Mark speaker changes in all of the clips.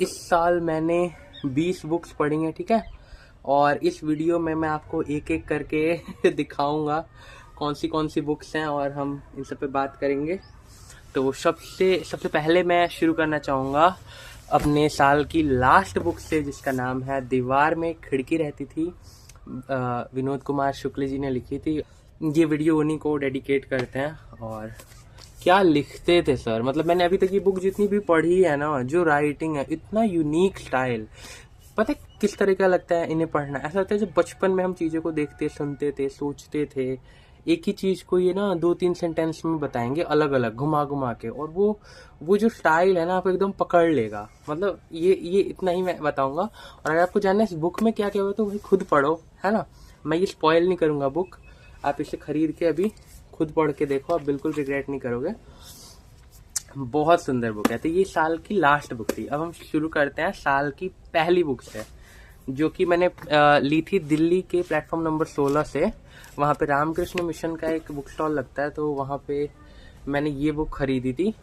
Speaker 1: इस साल मैंने 20 बुक्स पढ़ी हैं, ठीक है। और इस वीडियो में मैं आपको एक एक करके दिखाऊंगा कौन सी बुक्स हैं और हम इन सब पे बात करेंगे। तो सबसे सबसे पहले मैं शुरू करना चाहूँगा अपने साल की लास्ट बुक से, जिसका नाम है दीवार में खिड़की रहती थी। विनोद कुमार शुक्ल जी ने लिखी थी। ये वीडियो उन्हीं को डेडिकेट करते हैं। और क्या लिखते थे सर, मतलब मैंने अभी तक ये बुक जितनी भी पढ़ी है ना, जो राइटिंग है, इतना यूनिक स्टाइल। पता है किस तरह का लगता है इन्हें पढ़ना? ऐसा लगता है जब बचपन में हम चीज़ों को देखते, सुनते थे, सोचते थे, एक ही चीज़ को ये ना 2-3 सेंटेंस में बताएंगे अलग अलग घुमा घुमा के, और वो जो स्टाइल है ना आपको एकदम पकड़ लेगा। मतलब ये इतना ही मैं बताऊंगा। और अगर आपको जानना है इस बुक में क्या क्या हुआ तो भाई खुद पढ़ो, है ना। मैं ये स्पॉइल नहीं करूंगा बुक। आप इसे खरीद के अभी खुद पढ़ के देखो, आप बिल्कुल रिग्रेट नहीं करोगे। बहुत सुंदर बुक है। तो ये साल की लास्ट बुक थी। अब हम शुरू करते हैं साल की पहली बुक से, जो कि मैंने ली थी दिल्ली के प्लेटफॉर्म नंबर 16 से। वहाँ पे रामकृष्ण मिशन का एक बुक स्टॉल लगता है, तो वहाँ पे मैंने ये बुक खरीदी थी,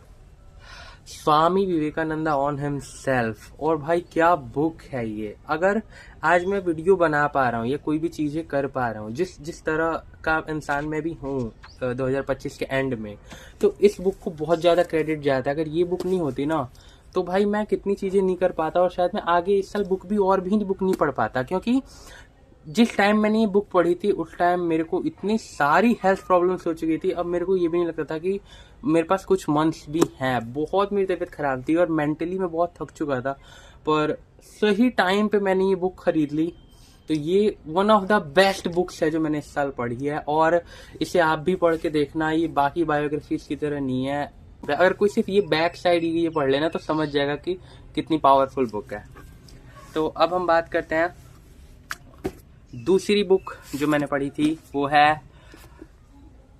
Speaker 1: स्वामी विवेकानंदा ऑन हिमसेल्फ। और भाई क्या बुक है ये। अगर आज मैं वीडियो बना पा रहा हूँ या कोई भी चीज़ें कर पा रहा हूँ, जिस तरह का इंसान मैं भी हूँ 2025 के एंड में, तो इस बुक को बहुत ज़्यादा क्रेडिट जाता है। अगर ये बुक नहीं होती ना तो भाई मैं कितनी चीज़ें नहीं कर पाता, और शायद मैं आगे इस साल बुक नहीं पढ़ पाता। क्योंकि जिस टाइम मैंने ये बुक पढ़ी थी उस टाइम मेरे को इतनी सारी हेल्थ प्रॉब्लम्स हो चुकी थी। अब मेरे को ये भी नहीं लगता था कि मेरे पास कुछ मंथ्स भी हैं। बहुत मेरी तबीयत खराब थी और मेंटली मैं बहुत थक चुका था, पर सही टाइम पे मैंने ये बुक खरीद ली। तो ये one of the best books है जो मैंने इस साल पढ़ी है, और इसे आप भी पढ़ के देखना। ये बाकी बायोग्राफीज की तरह नहीं है। अगर कोई सिर्फ ये बैक साइड ये पढ़ लेना तो समझ जाएगा कि कितनी पावरफुल बुक है। तो अब हम बात करते हैं दूसरी बुक जो मैंने पढ़ी थी, वो है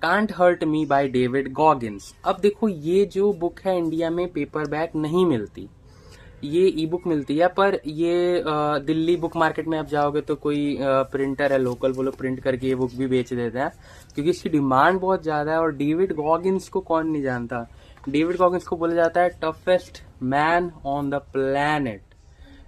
Speaker 1: can't hurt me by David Goggins. अब देखो, ये जो बुक है इंडिया में पेपर बैक नहीं मिलती, ये ई बुक मिलती है। पर ये दिल्ली बुक मार्केट में आप जाओगे तो कोई प्रिंटर है लोकल, वो लोग प्रिंट करके ये बुक भी बेच देते हैं, क्योंकि इसकी डिमांड बहुत ज्यादा है। और डेविड गॉगिन्स को कौन नहीं जानता। डेविड गॉगिन्स को बोला जाता है toughest man on the planet,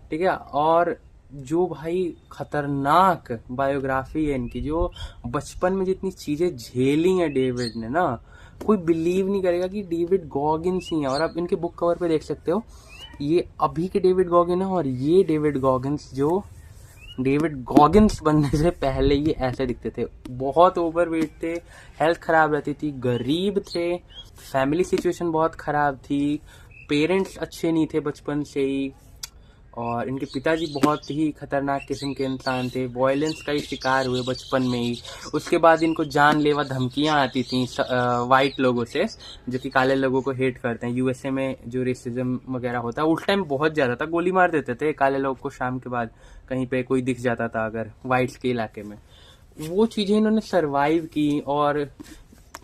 Speaker 1: ठीक है। और जो भाई खतरनाक बायोग्राफी है इनकी, जो बचपन में जितनी चीजें झेली हैं डेविड ने ना, कोई बिलीव नहीं करेगा कि डेविड गॉगिन्स ही है। और आप इनके बुक कवर पे देख सकते हो, ये अभी के डेविड गॉगिन है, और ये डेविड गॉगिन्स जो डेविड गॉगिन्स बनने से पहले ये ऐसे दिखते थे। बहुत ओवरवेट थे, हेल्थ खराब रहती थी, गरीब थे, फैमिली सिचुएशन बहुत खराब थी, पेरेंट्स अच्छे नहीं थे बचपन से ही, और इनके पिताजी बहुत ही खतरनाक किस्म के इंसान थे। वायलेंस का ही शिकार हुए बचपन में ही। उसके बाद इनको जानलेवा धमकियां आती थी वाइट लोगों से, जो कि काले लोगों को हेट करते हैं। यूएसए में जो रेसिज्म वगैरह होता है उस टाइम बहुत ज़्यादा था, गोली मार देते थे काले लोग को शाम के बाद, कहीं पे कोई दिख जाता था अगर वाइट्स के इलाके में। वो चीज़ें इन्होंने सर्वाइव की, और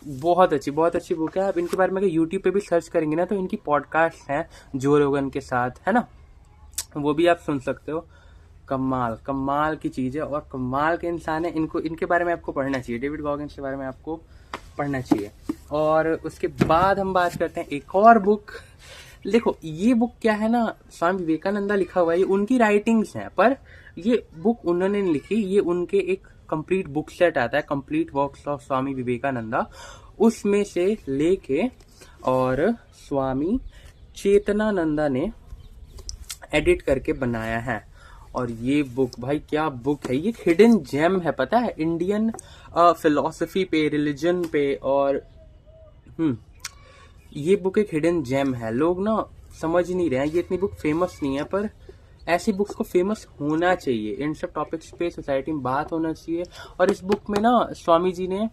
Speaker 1: बहुत अच्छी बुक है। आप इनके बारे में अगर यूट्यूब पे भी सर्च करेंगे ना तो इनकी पॉडकास्ट हैं जो रोगन के साथ, है ना, वो भी आप सुन सकते हो। कमाल की चीज़ है और कमाल के इंसान है। इनके बारे में आपको पढ़ना चाहिए, डेविड गॉगिन्स के बारे में आपको पढ़ना चाहिए। और उसके बाद हम बात करते हैं एक और बुक। देखो, ये बुक क्या है ना, स्वामी विवेकानंदा लिखा हुआ है, ये उनकी राइटिंग्स हैं, पर ये बुक उन्होंने नहीं लिखी। ये उनके एक कंप्लीट बुक सेट आता है, कंप्लीट वर्क्स ऑफ स्वामी विवेकानंदा, उसमें से लेके और स्वामी चेतनानंदा ने एडिट करके बनाया है। और ये बुक भाई क्या बुक है, ये हिडन जेम है, पता है, इंडियन फिलॉसफी पे, रिलीजन पे। और ये बुक एक हिडन जेम है। लोग ना समझ नहीं रहे हैं, ये इतनी बुक फेमस नहीं है, पर ऐसी बुक्स को फेमस होना चाहिए। इन सब टॉपिक्स पे सोसाइटी में बात होना चाहिए। और इस बुक में ना स्वामी जी ने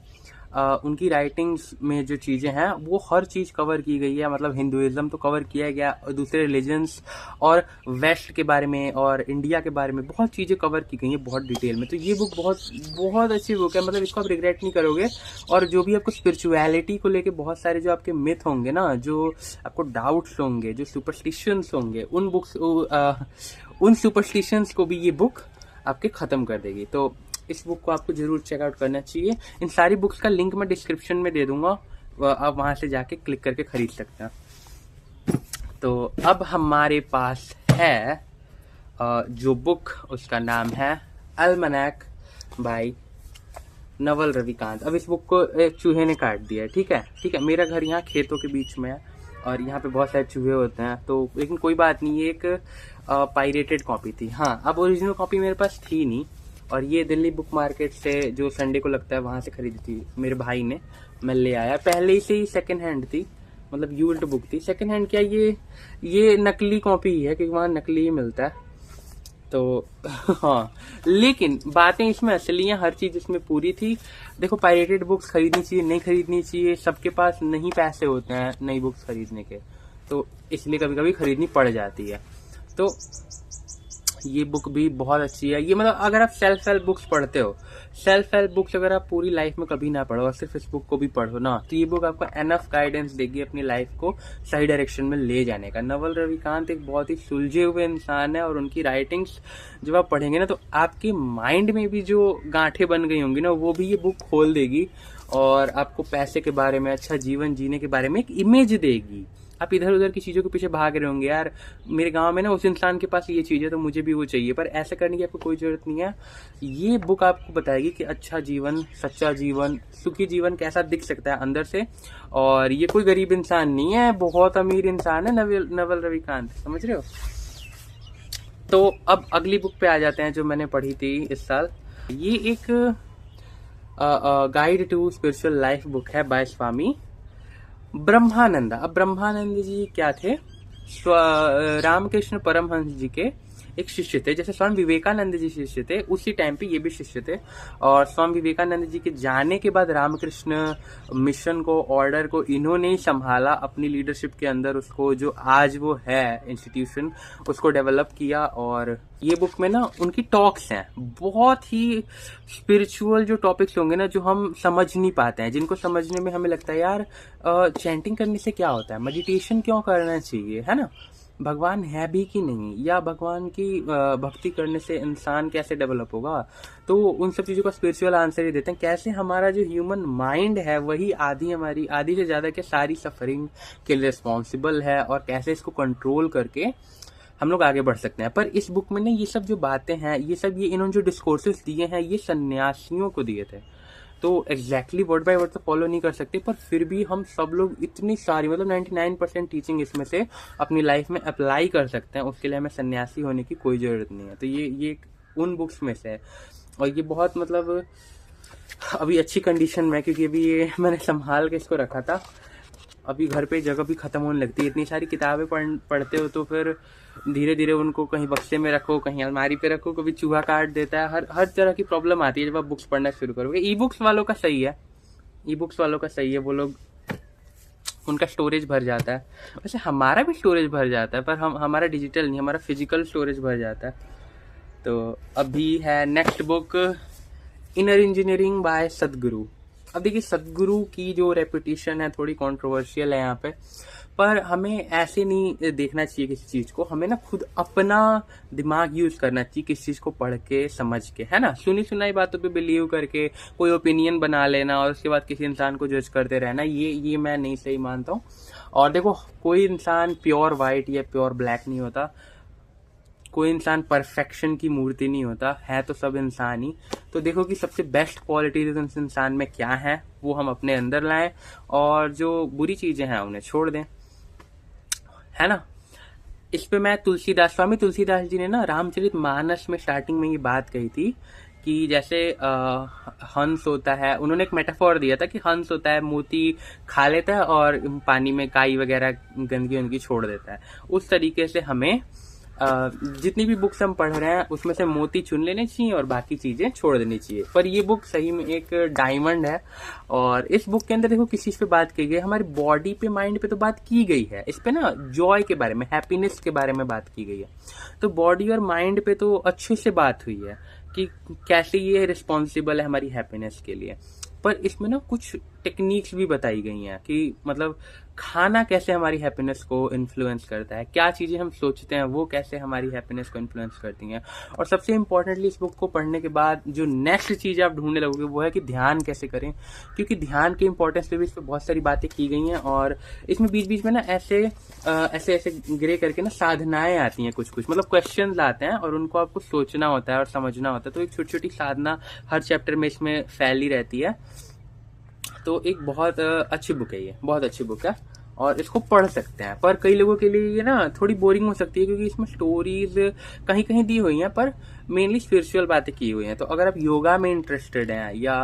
Speaker 1: उनकी राइटिंग्स में जो चीज़ें हैं वो हर चीज़ कवर की गई है। मतलब हिंदुइज्म तो कवर किया गया, और दूसरे रिलीजन्स और वेस्ट के बारे में और इंडिया के बारे में बहुत चीज़ें कवर की गई हैं बहुत डिटेल में। तो ये बुक बहुत अच्छी बुक है, मतलब इसको आप रिग्रेट नहीं करोगे। और जो भी आपको स्पिरिचुअलिटी को लेके बहुत सारे जो आपके मिथ होंगे ना, जो आपको डाउट्स होंगे, जो सुपरस्टिशंस होंगे, उन सुपरस्टिशंस को भी ये बुक आपके ख़त्म कर देगी। तो इस बुक को आपको जरूर चेकआउट करना चाहिए। इन सारी बुक्स का लिंक मैं डिस्क्रिप्शन में दे दूंगा, आप वहां से जाके क्लिक करके खरीद सकते हैं। तो अब हमारे पास है जो बुक, उसका नाम है अल्मनैक बाय नवल रविकांत। अब इस बुक को एक चूहे ने काट दिया है, ठीक है। मेरा घर यहाँ खेतों के बीच में है और यहाँ पे बहुत सारे चूहे होते हैं, तो लेकिन कोई बात नहीं, ये एक पायरेटेड कॉपी थी। हाँ, अब ओरिजिनल कॉपी मेरे पास थी नहीं, और ये दिल्ली बुक मार्केट से जो संडे को लगता है वहाँ से खरीदी थी मेरे भाई ने, मैं ले आया। पहले से ही सेकंड हैंड थी, मतलब यूज्ड बुक थी। सेकंड हैंड क्या, ये नकली कॉपी ही है, क्योंकि वहाँ नकली ही मिलता है। तो हाँ, लेकिन बातें इसमें असली हैं, हर चीज इसमें पूरी थी। देखो, पायरेटेड बुक्स खरीदनी चाहिए, नहीं खरीदनी चाहिए, सबके पास नहीं पैसे होते हैं नई बुक्स खरीदने के, तो इसलिए कभी कभी खरीदनी पड़ जाती है। तो ये बुक भी बहुत अच्छी है। ये मतलब अगर आप सेल्फ हेल्प बुक्स पढ़ते हो, सेल्फ हेल्प बुक्स अगर आप पूरी लाइफ में कभी ना पढ़ो और सिर्फ इस बुक को भी पढ़ो ना, तो ये बुक आपको एनफ गाइडेंस देगी अपनी लाइफ को सही डायरेक्शन में ले जाने का। नवल रविकांत एक बहुत ही सुलझे हुए इंसान है, और उनकी राइटिंग्स जब आप पढ़ेंगे ना, तो आपके माइंड में भी जो गांठें बन गई होंगी ना, वो भी ये बुक खोल देगी, और आपको पैसे के बारे में, अच्छा जीवन जीने के बारे में एक इमेज देगी। आप इधर उधर की चीज़ों के पीछे भाग रहे होंगे, यार मेरे गांव में ना उस इंसान के पास ये चीज़ है तो मुझे भी वो चाहिए, पर ऐसा करने की आपको कोई ज़रूरत नहीं है। ये बुक आपको बताएगी कि अच्छा जीवन, सच्चा जीवन, सुखी जीवन कैसा दिख सकता है अंदर से। और ये कोई गरीब इंसान नहीं है, बहुत अमीर इंसान है नवल रविकांत, समझ रहे हो। तो अब अगली बुक पे आ जाते हैं जो मैंने पढ़ी थी इस साल। ये एक guide to spiritual life book है बाय स्वामी ब्रह्मानंदा। अब ब्रह्मानंद जी क्या थे, रामकृष्ण परमहंस जी के एक शिष्य थे। जैसे स्वामी विवेकानंद जी शिष्य थे, उसी टाइम पे ये भी शिष्य थे। और स्वामी विवेकानंद जी के जाने के बाद रामकृष्ण मिशन को, ऑर्डर को इन्होंने ही संभाला अपनी लीडरशिप के अंदर, उसको जो आज वो है इंस्टीट्यूशन, उसको डेवलप किया। और ये बुक में ना उनकी टॉक्स हैं, बहुत ही स्पिरिचुअल जो टॉपिक्स होंगे ना, जो हम समझ नहीं पाते हैं, जिनको समझने में हमें लगता है यार चैंटिंग करने से क्या होता है, मेडिटेशन क्यों करना चाहिए, है ना, भगवान है भी कि नहीं, या भगवान की भक्ति करने से इंसान कैसे डेवलप होगा। तो उन सब चीज़ों का स्पिरिचुअल आंसर ही देते हैं, कैसे हमारा जो ह्यूमन माइंड है वही आधी से ज़्यादा के सारी सफरिंग के लिए रिस्पॉन्सिबल है, और कैसे इसको कंट्रोल करके हम लोग आगे बढ़ सकते हैं। पर इस बुक में ना ये सब जो बातें हैं, ये सब इन्होंने जो डिस्कोर्सेस दिए हैं, ये सन्यासियों को दिए थे। तो एग्जैक्टली वर्ड बाय वर्ड तो फॉलो नहीं कर सकते, पर फिर भी हम सब लोग इतनी सारी, मतलब 99% टीचिंग इसमें से अपनी लाइफ में अप्लाई कर सकते हैं। उसके लिए हमें सन्यासी होने की कोई ज़रूरत नहीं है। तो ये उन बुक्स में से है, और ये बहुत मतलब अभी अच्छी कंडीशन में, क्योंकि अभी ये मैंने संभाल के इसको रखा था। अभी घर पे जगह भी ख़त्म होने लगती है, इतनी सारी किताबें पढ़ते हो तो फिर धीरे धीरे उनको कहीं बक्से में रखो, कहीं अलमारी पे रखो, कभी चूहा काट देता है, हर तरह की प्रॉब्लम आती है जब आप बुक्स पढ़ना शुरू करोगे। ई बुक्स वालों का सही है, वो लोग, उनका स्टोरेज भर जाता है। वैसे हमारा भी स्टोरेज भर जाता है, पर हमारा डिजिटल नहीं, हमारा फिजिकल स्टोरेज भर जाता है। तो अभी है next book inner engineering bye सदगुरु। अब देखिए, सदगुरु की जो रेपुटेशन है थोड़ी कंट्रोवर्शियल है यहाँ पे, पर हमें ऐसे नहीं देखना चाहिए किसी चीज़ को। हमें ना खुद अपना दिमाग यूज करना चाहिए किसी चीज़ को पढ़ के, समझ के, है ना। सुनी सुनाई बातों पे बिलीव करके कोई ओपिनियन बना लेना और उसके बाद किसी इंसान को जज करते रहना, ये मैं नहीं सही मानता हूँ। और देखो, कोई इंसान प्योर वाइट या प्योर ब्लैक नहीं होता, कोई इंसान परफेक्शन की मूर्ति नहीं होता है, तो सब इंसान ही। तो देखो कि सबसे बेस्ट क्वालिटीज उस इंसान में क्या है, वो हम अपने अंदर लाएं, और जो बुरी चीजें हैं उन्हें छोड़ दें, है ना। इस पे मैं स्वामी तुलसीदास जी ने ना रामचरितमानस में स्टार्टिंग में ये बात कही थी कि जैसे हंस होता है, उन्होंने एक मेटाफोर दिया था कि हंस होता है, मोती खा लेता है और पानी में काई वगैरह गंदगी उनकी छोड़ देता है। उस तरीके से हमें जितनी भी बुक्स हम पढ़ रहे हैं उसमें से मोती चुन लेने चाहिए और बाकी चीजें छोड़ देनी चाहिए। पर ये बुक सही में एक डायमंड है। और इस बुक के अंदर देखो किस चीज पे बात की गई है, हमारी बॉडी पे, माइंड पे तो बात की गई है, इस पे ना जॉय के बारे में, हैप्पीनेस के बारे में बात की गई है। तो बॉडी और माइंड पे तो अच्छे से बात हुई है कि कैसे ये रिस्पॉन्सिबल है हमारी हैप्पीनेस के लिए। पर इसमें ना कुछ टेक्निक्स भी बताई गई हैं कि मतलब खाना कैसे हमारी हैप्पीनेस को इन्फ्लुएंस करता है, क्या चीज़ें हम सोचते हैं वो कैसे हमारी हैप्पीनेस को इन्फ्लुएंस करती हैं। और सबसे इम्पोर्टेंटली इस बुक को पढ़ने के बाद जो नेक्स्ट चीज़ आप ढूंढने लगोगे वो है कि ध्यान कैसे करें, क्योंकि ध्यान के इंपॉर्टेंस पे भी इस पर बहुत सारी बातें की गई हैं। और इसमें बीच बीच में ना ऐसे ऐसे ग्रे करके ना साधनाएं आती हैं, कुछ कुछ मतलब क्वेश्चन आते हैं और उनको आपको सोचना होता है और समझना होता है। तो एक छोटी छोटी साधना हर चैप्टर में इसमें फैली रहती है। तो एक बहुत अच्छी बुक है, ये बहुत अच्छी बुक है और इसको पढ़ सकते हैं। पर कई लोगों के लिए ये ना थोड़ी बोरिंग हो सकती है, क्योंकि इसमें स्टोरीज कहीं कहीं दी हुई हैं पर मेनली स्पिरिचुअल बातें की हुई हैं। तो अगर आप योगा में इंटरेस्टेड हैं या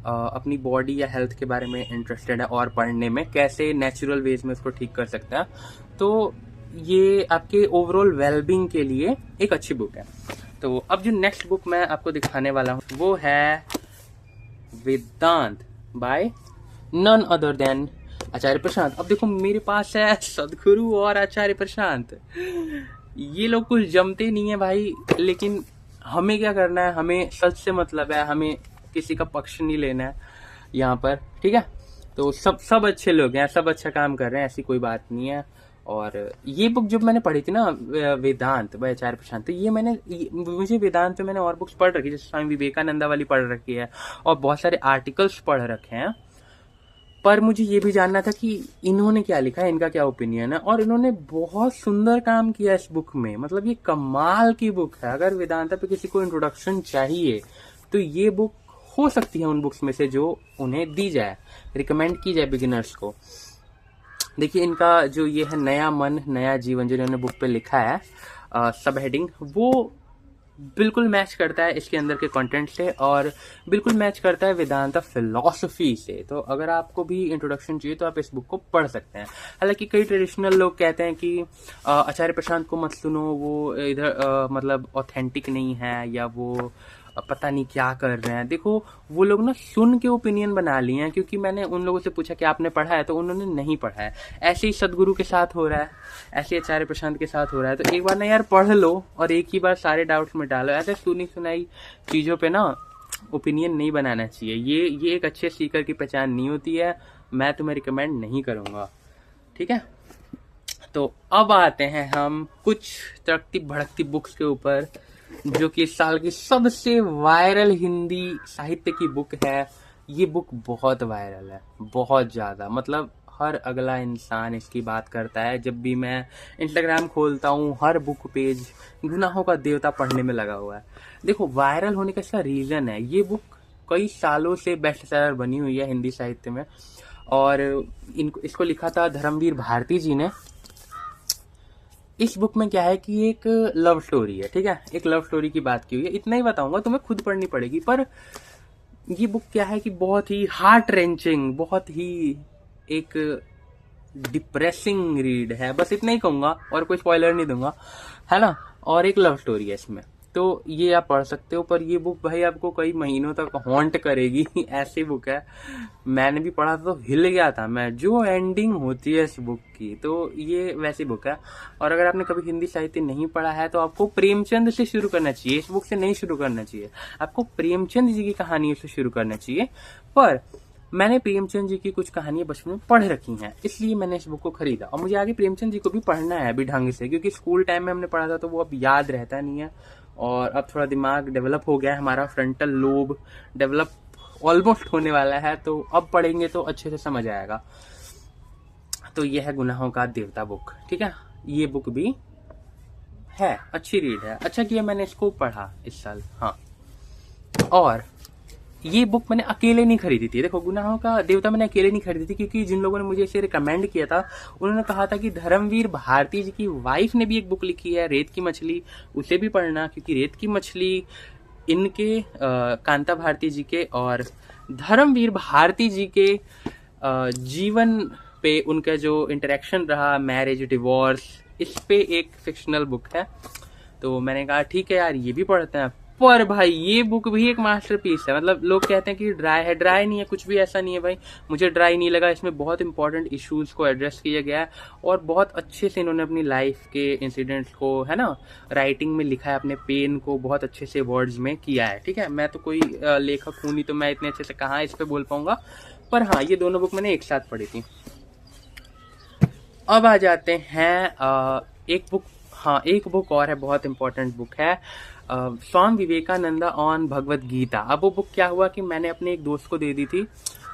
Speaker 1: अपनी बॉडी या हेल्थ के बारे में इंटरेस्टेड है और पढ़ने में कैसे नेचुरल वेज में उसको ठीक कर सकते हैं, तो ये आपके ओवरऑल वेलबींग के लिए एक अच्छी बुक है। तो अब जो नेक्स्ट बुक मैं आपको दिखाने वाला हूँ वो है वेदांत बाय नन अदर देन आचार्य प्रशांत। अब देखो मेरे पास है सदगुरु और आचार्य प्रशांत, ये लोग कुछ जमते नहीं है भाई, लेकिन हमें क्या करना है, हमें सच से मतलब है, हमें किसी का पक्ष नहीं लेना है यहाँ पर, ठीक है। तो सब अच्छे लोग हैं, सब अच्छा काम कर रहे हैं, ऐसी कोई बात नहीं है। और ये बुक जब मैंने पढ़ी थी ना वेदांत बाय आचार्य प्रशांत, तो ये मुझे वेदांत में मैंने और बुक्स पढ़ रखी, जैसे स्वामी विवेकानंदा वाली पढ़ रखी है और बहुत सारे आर्टिकल्स पढ़ रखे हैं। पर मुझे ये भी जानना था कि इन्होंने क्या लिखा है, इनका क्या ओपिनियन है। और इन्होंने बहुत सुंदर काम किया इस बुक में, मतलब ये कमाल की बुक है। अगर वेदांता पे किसी को इंट्रोडक्शन चाहिए तो ये बुक हो सकती है उन बुक्स में से जो उन्हें दी जाए, रिकमेंड की जाए बिगिनर्स को। देखिए इनका जो ये है नया मन नया जीवन जो इन्होंने बुक पे लिखा है सब हेडिंग, वो बिल्कुल मैच करता है इसके अंदर के कंटेंट से और बिल्कुल मैच करता है वेदांता फिलॉसफी से। तो अगर आपको भी इंट्रोडक्शन चाहिए तो आप इस बुक को पढ़ सकते हैं। हालांकि कई ट्रेडिशनल लोग कहते हैं कि आचार्य प्रशांत को मत सुनो, वो इधर मतलब ऑथेंटिक नहीं है या वो पता नहीं क्या कर रहे हैं। देखो वो लोग ना सुन के ओपिनियन बना लिए हैं, क्योंकि मैंने उन लोगों से पूछा कि आपने पढ़ा है, तो उन्होंने नहीं पढ़ा है। ऐसे ही सदगुरु के साथ हो रहा है, ऐसे आचार्य प्रशांत के साथ हो रहा है। तो एक बार ना यार पढ़ लो और एक ही बार सारे डाउट्स मिटा लो। ऐसे सुनी सुनाई चीज़ों पे ना ओपिनियन नहीं बनाना चाहिए, ये एक अच्छे सीकर की पहचान नहीं होती है। मैं तुम्हें रिकमेंड नहीं करूँगा, ठीक है। तो अब आते हैं हम कुछ तड़कती भड़कती बुक्स के ऊपर, जो कि इस साल की सबसे वायरल हिंदी साहित्य की बुक है। ये बुक बहुत वायरल है, बहुत ज़्यादा, मतलब हर अगला इंसान इसकी बात करता है। जब भी मैं इंस्टाग्राम खोलता हूँ हर बुक पेज गुनाहों का देवता पढ़ने में लगा हुआ है। देखो वायरल होने का इसका रीज़न है, ये बुक कई सालों से बेस्ट सेलर बनी हुई है हिंदी साहित्य में। और इसको लिखा था धर्मवीर भारती जी ने। इस बुक में क्या है कि एक लव स्टोरी है, ठीक है, एक लव स्टोरी की बात की हुई है। इतना ही बताऊंगा, तुम्हें खुद पढ़नी पड़ेगी। पर ये बुक क्या है कि बहुत ही हार्ट रेंचिंग, बहुत ही एक डिप्रेसिंग रीड है, बस इतना ही कहूंगा और कोई स्पॉइलर नहीं दूंगा, है ना। और एक लव स्टोरी है इसमें, तो ये आप पढ़ सकते हो। पर ये बुक भाई आपको कई महीनों तक हॉन्ट करेगी ऐसी बुक है। मैंने भी पढ़ा था तो हिल गया था मैं, जो एंडिंग होती है इस बुक की, तो ये वैसी बुक है। और अगर आपने कभी हिंदी साहित्य नहीं पढ़ा है तो आपको प्रेमचंद से शुरू करना चाहिए, इस बुक से नहीं शुरू करना चाहिए। आपको प्रेमचंद जी की कहानियों से शुरू करना चाहिए। पर मैंने प्रेमचंद जी की कुछ कहानियां बचपन में पढ़ रखी हैं, इसलिए मैंने इस बुक को खरीदा। और मुझे आगे प्रेमचंद जी को भी पढ़ना है अभी ढंग से, क्योंकि स्कूल टाइम में हमने पढ़ा था तो वो अब याद रहता नहीं है। और अब थोड़ा दिमाग डेवलप हो गया है, हमारा फ्रंटल लोब डेवलप ऑलमोस्ट होने वाला है, तो अब पढ़ेंगे तो अच्छे से समझ आएगा। तो ये है गुनाहों का देवता बुक, ठीक है। ये बुक भी है, अच्छी रीड है, अच्छा किया मैंने इसको पढ़ा इस साल, हाँ। और ये बुक मैंने अकेले नहीं खरीदी थी। देखो गुनाहों का देवता मैंने अकेले नहीं खरीदी थी, क्योंकि जिन लोगों ने मुझे इसे रिकमेंड किया था उन्होंने कहा था कि धर्मवीर भारती जी की वाइफ ने भी एक बुक लिखी है रेत की मछली, उसे भी पढ़ना, क्योंकि रेत की मछली इनके कांता भारती जी के और धर्मवीर भारती जी के जीवन पे उनका जो इंटरेक्शन रहा, मैरिज डिवोर्स, इस पे एक फिक्शनल बुक है। तो मैंने कहा ठीक है यार ये भी पढ़ते हैं। पर भाई ये बुक भी एक मास्टरपीस है। मतलब लोग कहते हैं कि ड्राई है, ड्राई नहीं है, कुछ भी ऐसा नहीं है भाई, मुझे ड्राई नहीं लगा। इसमें बहुत इंपॉर्टेंट इश्यूज को एड्रेस किया गया है और बहुत अच्छे से इन्होंने अपनी लाइफ के इंसिडेंट्स को, है ना, राइटिंग में लिखा है, अपने पेन को बहुत अच्छे से वर्ड्स में किया है, ठीक है। मैं तो कोई लेखक हूँ नहीं, तो मैं इतने अच्छे से कहाँ इस पे बोल पाऊंगा। पर हाँ, ये दोनों बुक मैंने एक साथ पढ़ी थी। अब आ जाते हैं एक बुक, हाँ एक बुक और है, बहुत इंपॉर्टेंट बुक है, स्वामी विवेकानंदा ऑन भगवत गीता। अब वो बुक क्या हुआ कि मैंने अपने एक दोस्त को दे दी थी,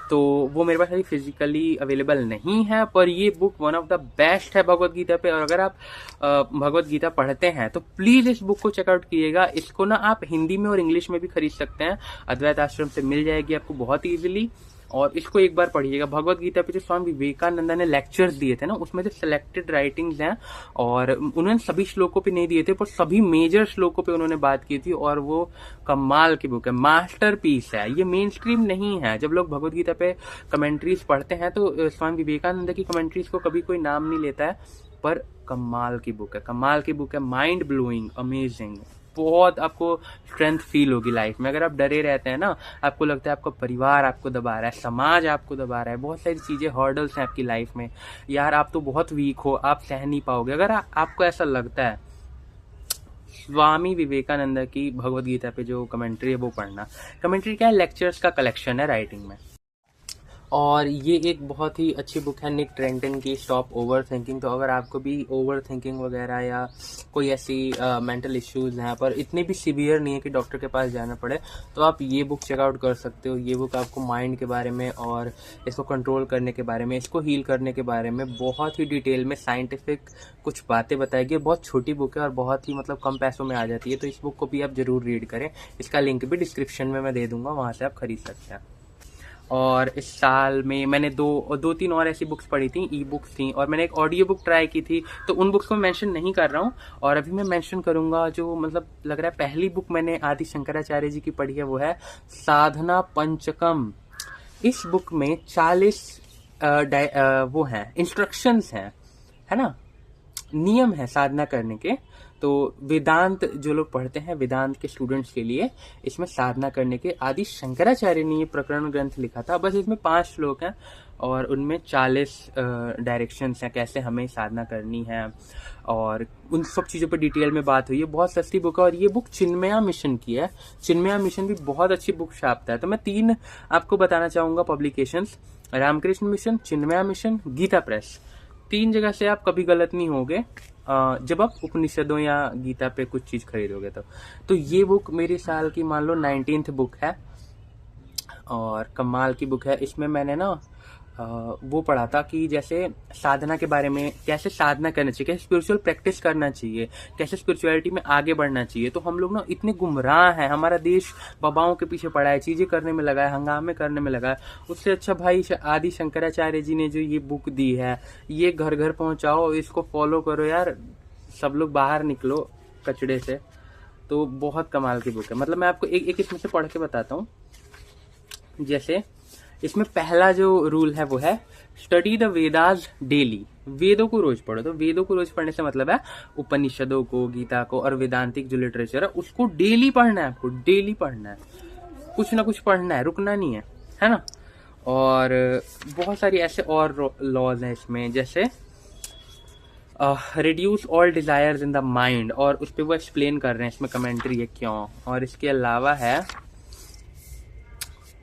Speaker 1: तो वो मेरे पास अभी फिजिकली अवेलेबल नहीं है, पर ये book one of the best है भगवत गीता पे। और अगर आप भगवत गीता पढ़ते हैं तो प्लीज इस बुक को चेकआउट कीजिएगा। इसको ना आप हिंदी में और इंग्लिश में भी खरीद सकते हैं, अद्वैत आश्रम से मिल जाएगी आपको बहुत ईजिली। और इसको एक बार पढ़िएगा। भगवत गीता पे जो स्वामी विवेकानंदा ने लेक्चर्स दिए थे ना, उसमें जो सिलेक्टेड राइटिंग्स हैं, और उन्होंने सभी श्लोकों पे नहीं दिए थे, पर सभी मेजर श्लोकों पे उन्होंने बात की थी, और वो कमाल की बुक है, मास्टरपीस है। ये मेन स्ट्रीम नहीं है। जब लोग भगवत गीता पे कमेंट्रीज पढ़ते हैं तो स्वामी विवेकानंद की कमेंट्रीज को कभी कोई नाम नहीं लेता है, पर कमाल की बुक है, कमाल की बुक है, माइंड ब्लोइंग, अमेजिंग। बहुत आपको स्ट्रेंथ फील होगी लाइफ में। अगर आप डरे रहते हैं ना, आपको लगता है आपका परिवार आपको दबा रहा है, समाज आपको दबा रहा है, बहुत सारी चीजें हर्डल्स हैं आपकी लाइफ में, यार आप तो बहुत वीक हो, आप सह नहीं पाओगे, अगर आपको ऐसा लगता है, स्वामी विवेकानंद की भगवत गीता पे जो कमेंट्री है वो पढ़ना। कमेंट्री क्या है? लेक्चर्स का कलेक्शन है राइटिंग में। और ये एक बहुत ही अच्छी बुक है निक ट्रेंटन की, स्टॉप ओवर थिंकिंग। तो अगर आपको भी ओवर थिंकिंग वगैरह या कोई ऐसी मेंटल इश्यूज हैं, पर इतने भी सीवियर नहीं है कि डॉक्टर के पास जाना पड़े, तो आप ये बुक चेकआउट कर सकते हो। ये बुक आपको माइंड के बारे में और इसको कंट्रोल करने के बारे में, इसको हील करने के बारे में बहुत ही डिटेल में साइंटिफिक कुछ बातें बताएगी। बहुत छोटी बुक है और बहुत ही मतलब कम पैसों में आ जाती है, तो इस बुक को भी आप जरूर रीड करें। इसका लिंक भी डिस्क्रिप्शन में मैं दे दूंगा, वहाँ से आप खरीद सकते हैं। और इस साल में मैंने दो तीन और ऐसी बुक्स पढ़ी थी, ई बुक्स थी, और मैंने एक ऑडियो बुक ट्राई की थी, तो उन बुक्स को मैं मेंशन नहीं कर रहा हूँ। और अभी मैं मेंशन करूंगा जो मतलब लग रहा है पहली बुक मैंने आदि शंकराचार्य जी की पढ़ी है, वो है साधना पंचकम। इस बुक में 40 वो हैं, इंस्ट्रक्शंस हैं, है ना, नियम है साधना करने के। तो वेदांत जो लोग पढ़ते हैं, वेदांत के स्टूडेंट्स के लिए इसमें साधना करने के आदि शंकराचार्य ने ये प्रकरण ग्रंथ लिखा था। बस इसमें 5 श्लोक हैं और उनमें 40 डायरेक्शंस हैं कैसे हमें साधना करनी है, और उन सब चीज़ों पर डिटेल में बात हुई है। बहुत सस्ती बुक है, और ये बुक चिन्मया मिशन की है। चिन्मया मिशन भी बहुत अच्छी बुक छापता है। तो मैं 3 आपको बताना चाहूँगा publications, Ramakrishna Mission, Chinmaya Mission, Gita Press. 3 जगह से आप कभी गलत नहीं होगे जब आप उपनिषदों या गीता पे कुछ चीज खरीदोगे तो ये बुक मेरे साल की मान लो 19th बुक है, और कमाल की बुक है। इसमें मैंने ना वो पढ़ा था कि जैसे साधना के बारे में, कैसे साधना करना चाहिए, कैसे स्पिरिचुअल प्रैक्टिस करना चाहिए, कैसे स्पिरिचुअलिटी में आगे बढ़ना चाहिए। तो हम लोग ना इतने गुमराह हैं, हमारा देश बाबाओं के पीछे पड़ा है, चीजें करने में लगा है, हंगामे करने में लगा है। उससे अच्छा भाई आदि शंकराचार्य जी ने जो ये बुक दी है, ये घर घर पहुंचाओ, इसको फॉलो करो यार, सब लोग बाहर निकलो कचड़े से। तो बहुत कमाल की बुक है। मतलब मैं आपको एक इसमें से पढ़ के बताता हूँ। जैसे इसमें पहला जो रूल है वो है स्टडी द वेदास डेली। वेदों को रोज पढ़ो। तो वेदों को रोज पढ़ने से मतलब है उपनिषदों को, गीता को, और वेदांतिक जो लिटरेचर है उसको डेली पढ़ना है। आपको डेली पढ़ना है, कुछ ना कुछ पढ़ना है, रुकना नहीं है ना। और बहुत सारी ऐसे और लॉज हैं इसमें, जैसे reduce all desires in the mind, और उस पर वो एक्सप्लेन कर रहे हैं, इसमें कमेंट्री है क्यों। और इसके अलावा है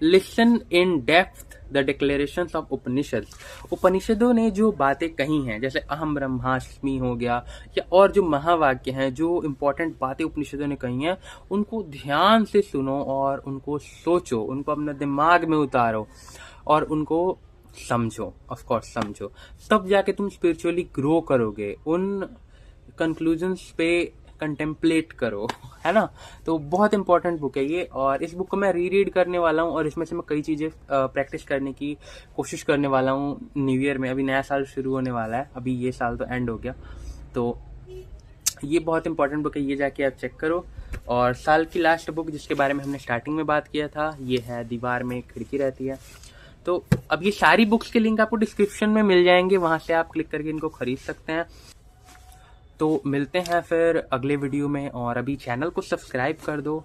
Speaker 1: listen in depth the declarations of Upanishad. उपनिषदों ने जो बातें कही हैं, जैसे अहम ब्रह्मास्मि हो गया, या और जो महावाक्य हैं, जो इंपॉर्टेंट बातें उपनिषदों ने कही हैं, उनको ध्यान से सुनो और उनको सोचो, उनको अपने दिमाग में उतारो और उनको समझो, ऑफ कोर्स समझो, तब जाके तुम स्पिरिचुअली ग्रो करोगे। उन कंक्लूजन्स पे कंटेम्पलेट करो, है ना। तो बहुत इंपॉर्टेंट बुक है ये, और इस बुक को मैं रीड करने वाला हूँ, और इसमें से मैं कई चीजें प्रैक्टिस करने की कोशिश करने वाला हूँ न्यू ईयर में। अभी नया साल शुरू होने वाला है, अभी ये साल तो एंड हो गया, तो ये बहुत इंपॉर्टेंट बुक है, ये जाके आप चेक करो। और साल की लास्ट बुक जिसके बारे में हमने स्टार्टिंग में बात किया था, ये है दीवार में एक खिड़की रहती है। तो अब ये सारी बुक्स के लिंक आपको डिस्क्रिप्शन में मिल जाएंगे, वहां से आप क्लिक करके इनको खरीद सकते हैं। तो मिलते हैं फिर अगले वीडियो में, और अभी चैनल को सब्सक्राइब कर दो।